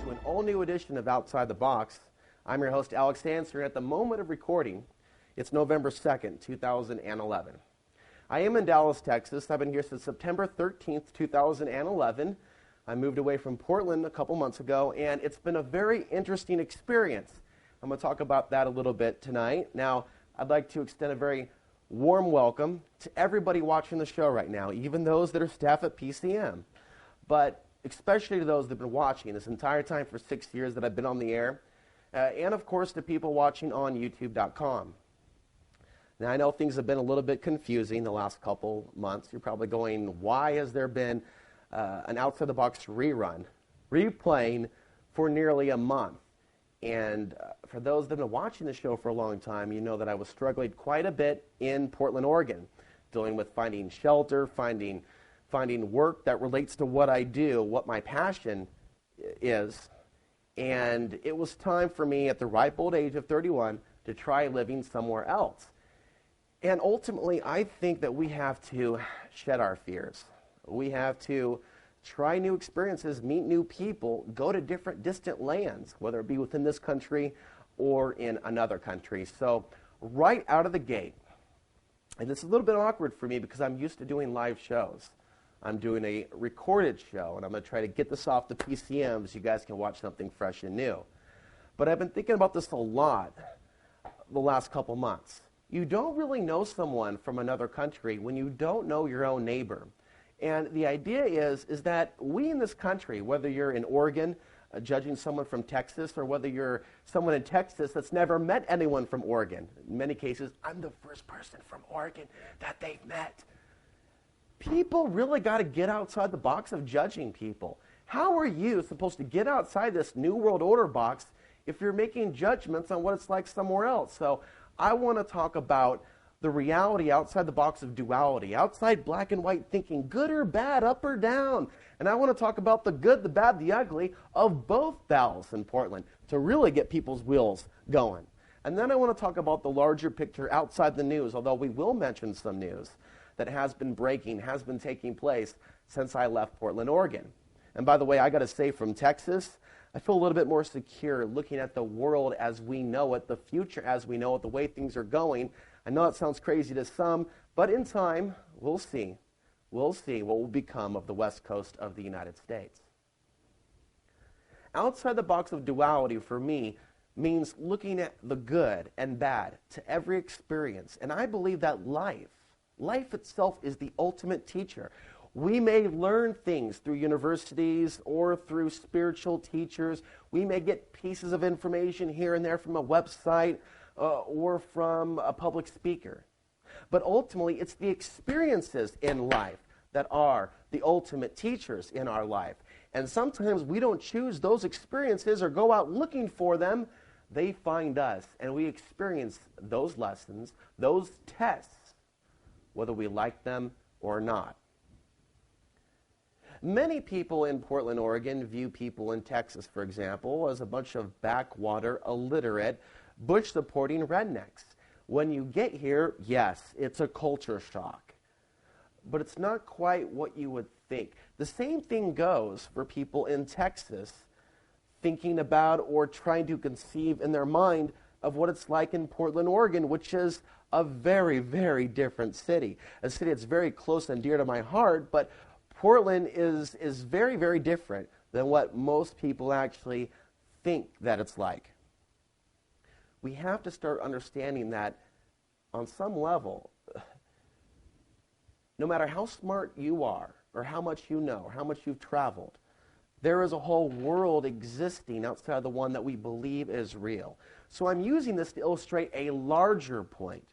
to an all-new edition of Outside the Box. I'm your host, Alex Ansary. At the moment of recording, it's November 2nd, 2011. I am in Dallas, Texas. I've been here since September 13th, 2011. I moved away from Portland a couple months ago, and it's been a very interesting experience. I'm going to talk about that a little bit tonight. Now, I'd like to extend a very warm welcome to everybody watching the show right now, even those that are staff at PCM, but especially to those that have been watching this entire time for 6 years that I've been on the air, and of course to people watching on YouTube.com. Now, I know things have been a little bit confusing the last couple months. You're probably going, why has there been an Outside the Box rerun, replaying for nearly a month? And for those that have been watching the show for a long time, you know that I was struggling quite a bit in Portland, Oregon, dealing with finding shelter, finding work that relates to what I do, what my passion is. And it was time for me at the ripe old age of 31 to try living somewhere else. And ultimately, I think that we have to shed our fears. We have to try new experiences, meet new people, go to different distant lands, whether it be within this country or in another country. So right out of the gate, and it's a little bit awkward for me because I'm used to doing live shows. I'm doing a recorded show, and I'm going to try to get this off the PCM so you guys can watch something fresh and new. But I've been thinking about this a lot the last couple months. You don't really know someone from another country when you don't know your own neighbor. And the idea is that we in this country, whether you're in Oregon judging someone from Texas, or whether you're someone in Texas that's never met anyone from Oregon, in many cases, I'm the first person from Oregon that they've met. People really got to get outside the box of judging people. How are you supposed to get outside this New World Order box if you're making judgments on what it's like somewhere else? So I want to talk about the reality outside the box of duality, outside black and white thinking, good or bad, up or down. And I want to talk about the good, the bad, the ugly of both Dallas and Portland to really get people's wheels going. And then I want to talk about the larger picture outside the news, although we will mention some news that has been breaking, has been taking place since I left Portland, Oregon. And by the way, I got to say, from Texas, I feel a little bit more secure looking at the world as we know it, the future as we know it, the way things are going. I know it sounds crazy to some, but in time, we'll see. We'll see what will become of the West Coast of the United States. Outside the box of duality, for me, means looking at the good and bad to every experience. And I believe that life itself is the ultimate teacher. We may learn things through universities or through spiritual teachers. We may get pieces of information here and there from a website or from a public speaker. But ultimately, it's the experiences in life that are the ultimate teachers in our life. And sometimes we don't choose those experiences or go out looking for them. They find us, and we experience those lessons, those tests, whether we like them or not. Many people in Portland, Oregon view people in Texas, for example, as a bunch of backwater, illiterate, Bush-supporting rednecks. When you get here, yes, it's a culture shock. But it's not quite what you would think. The same thing goes for people in Texas thinking about or trying to conceive in their mind of what it's like in Portland, Oregon, which is a very, very different city. A city that's very close and dear to my heart, but Portland is very, very different than what most people actually think that it's like. We have to start understanding that on some level, no matter how smart you are, or how much you know, or how much you've traveled, there is a whole world existing outside the one that we believe is real. So I'm using this to illustrate a larger point.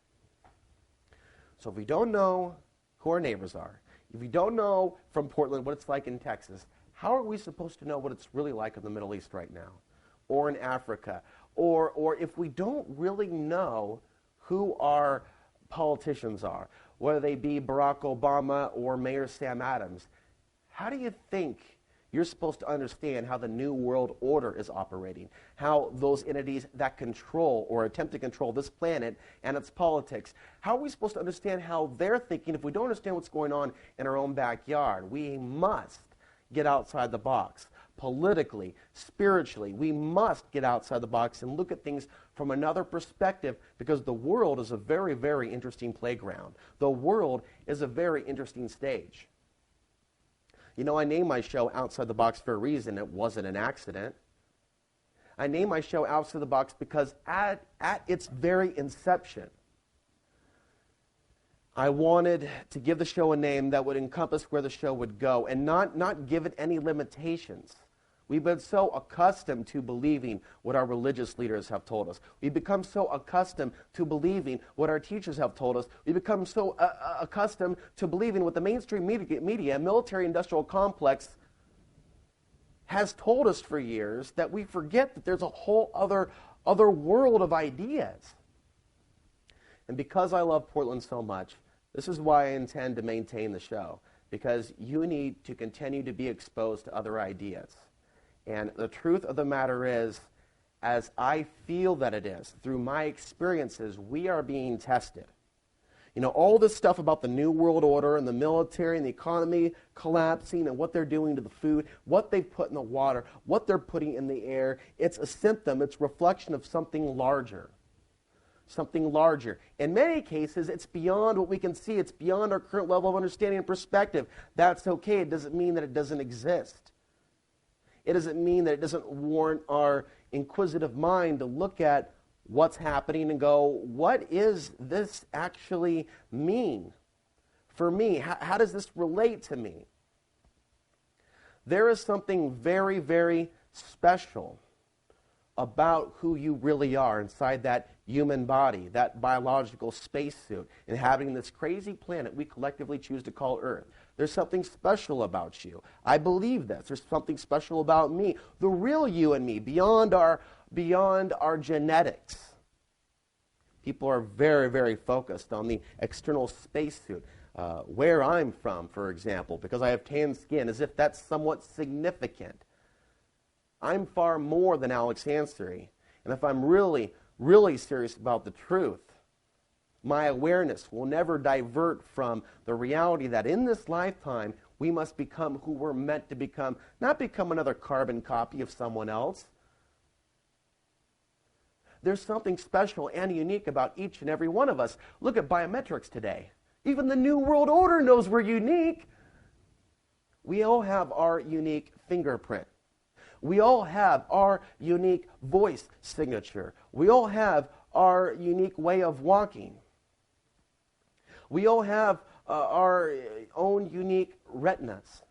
So if we don't know who our neighbors are, if we don't know from Portland what it's like in Texas, how are we supposed to know what it's really like in the Middle East right now? Or in Africa? Or if we don't really know who our politicians are, whether they be Barack Obama or Mayor Sam Adams, how do you think you're supposed to understand how the New World Order is operating, how those entities that control or attempt to control this planet and its politics, how are we supposed to understand how they're thinking if we don't understand what's going on in our own backyard? We must get outside the box. politically, spiritually. We must get outside the box and look at things from another perspective, because the world is a very, very interesting playground. The world is a very interesting stage. You know, I named my show Outside the Box for a reason. It wasn't an accident. I named my show Outside the Box because at its very inception, I wanted to give the show a name that would encompass where the show would go and not give it any limitations. We've been so accustomed to believing what our religious leaders have told us. We've become so accustomed to believing what our teachers have told us. We've become so accustomed to believing what the mainstream media, military-industrial complex, has told us for years, that we forget that there's a whole other world of ideas. And because I love Portland so much, this is why I intend to maintain the show, because you need to continue to be exposed to other ideas. And the truth of the matter is, as I feel that it is, through my experiences, we are being tested. You know, all this stuff about the New World Order and the military and the economy collapsing and what they're doing to the food, what they put in the water, what they're putting in the air, it's a symptom, it's a reflection of something larger. Something larger. In many cases, it's beyond what we can see. It's beyond our current level of understanding and perspective. That's okay. It doesn't mean that it doesn't exist. It doesn't mean that it doesn't warrant our inquisitive mind to look at what's happening and go, what is this actually mean for me? How does this relate to me? There is something very, very special about who you really are inside that human body, that biological spacesuit, inhabiting this crazy planet we collectively choose to call Earth. There's something special about you. I believe this. There's something special about me, the real you and me, beyond our genetics. People are very, very focused on the external spacesuit. Where I'm from, for example, because I have tan skin, as if that's somewhat significant. I'm far more than Alex Ansary. And if I'm really, really serious about the truth, my awareness will never divert from the reality that in this lifetime, we must become who we're meant to become, not become another carbon copy of someone else. There's something special and unique about each and every one of us. Look at biometrics today. Even the New World Order knows we're unique. We all have our unique fingerprint. We all have our unique voice signature. We all have our unique way of walking. We all have our own unique retinas.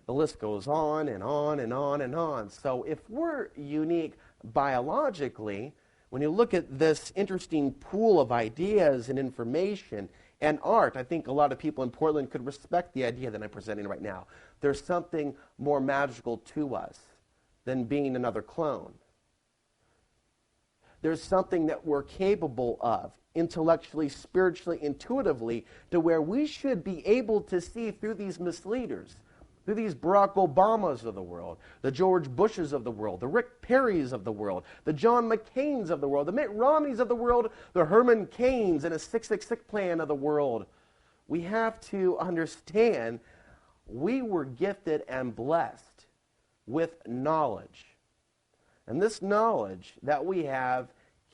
The list goes on and on and on and on. So if we're unique biologically, when you look at this interesting pool of ideas and information and art, I think a lot of people in Portland could respect the idea that I'm presenting right now. There's something more magical to us than being another clone. There's something that we're capable of, intellectually, spiritually, intuitively, to where we should be able to see through these misleaders, through these Barack Obamas of the world, the George Bushes of the world, the Rick Perrys of the world, the John McCains of the world, the Mitt Romneys of the world, the Herman Cains and a 666 plan of the world. We have to understand we were gifted and blessed with knowledge. And this knowledge that we have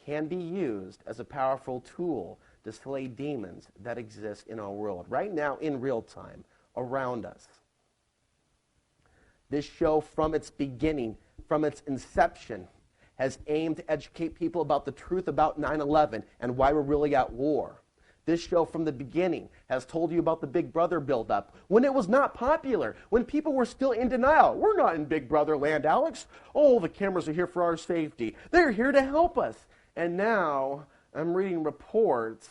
can be used as a powerful tool to slay demons that exist in our world, right now in real time, around us. This show, from its beginning, from its inception, has aimed to educate people about the truth about 9/11 and why we're really at war. This show, from the beginning, has told you about the Big Brother buildup when it was not popular, when people were still in denial. We're not in Big Brother land, Alex. Oh, the cameras are here for our safety. They're here to help us. And now I'm reading reports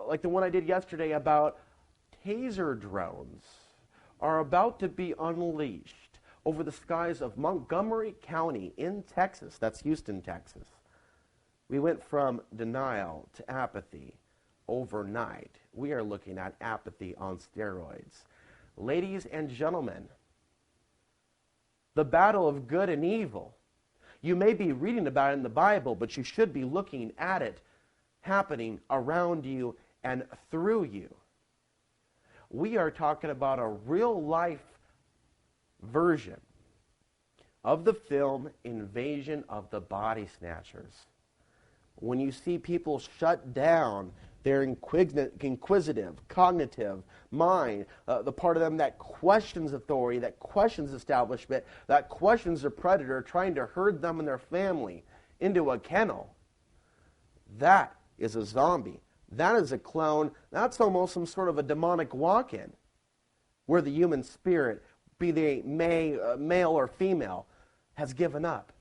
like the one I did yesterday about taser drones are about to be unleashed over the skies of Montgomery County in Texas. That's Houston, Texas. We went from denial to apathy overnight. We are looking at apathy on steroids. Ladies and gentlemen, the battle of good and evil. You may be reading about it in the Bible, but you should be looking at it happening around you and through you. We are talking about a real life version of the film Invasion of the Body Snatchers. When you see people shut down their inquisitive, cognitive mind, the part of them that questions authority, that questions establishment, that questions a predator trying to herd them and their family into a kennel, that is a zombie. That is a clone. That's almost some sort of a demonic walk-in where the human spirit, be they male or female, has given up.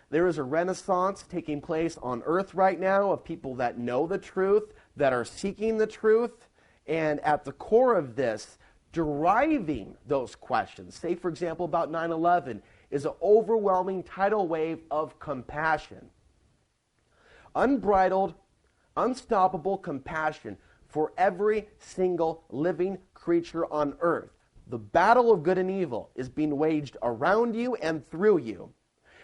There is a renaissance taking place on earth right now of people that know the truth, that are seeking the truth, and at the core of this, deriving those questions, say for example about 9/11, is an overwhelming tidal wave of compassion. Unbridled, unstoppable compassion for every single living creature on earth. The battle of good and evil is being waged around you and through you.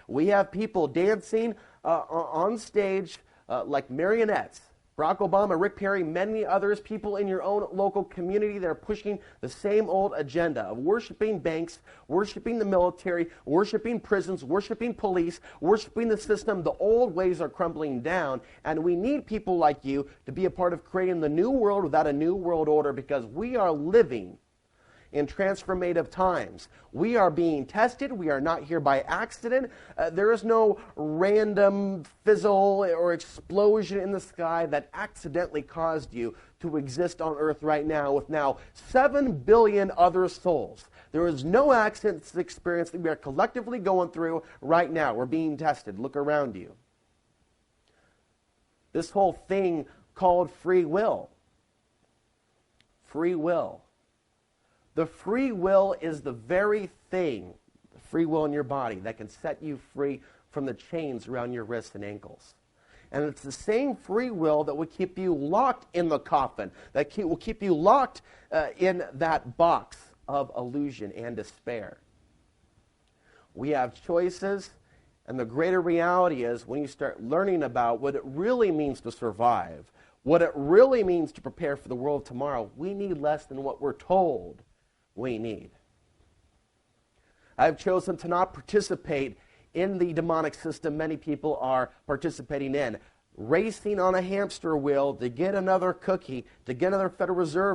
We have people dancing on stage like marionettes. Barack Obama, Rick Perry, many others, people in your own local community that are pushing the same old agenda of worshiping banks, worshiping the military, worshiping prisons, worshiping police, worshiping the system. The old ways are crumbling down, and we need people like you to be a part of creating the new world without a new world order, because we are living in transformative times. We are being tested. We are not here by accident. There is no random fizzle or explosion in the sky that accidentally caused you to exist on earth right now with now 7 billion other souls. There is no accident experience that we are collectively going through right now. We're being tested. Look around you. This whole thing called free will. Free will. The free will is the very thing, the free will in your body, that can set you free from the chains around your wrists and ankles. And it's the same free will that will keep you locked in the coffin, that will keep you locked in that box of illusion and despair. We have choices, and the greater reality is when you start learning about what it really means to survive, what it really means to prepare for the world of tomorrow, we need less than what we're told we need. I've chosen to not participate in the demonic system many people are participating in, racing on a hamster wheel to get another cookie, to get another Federal Reserve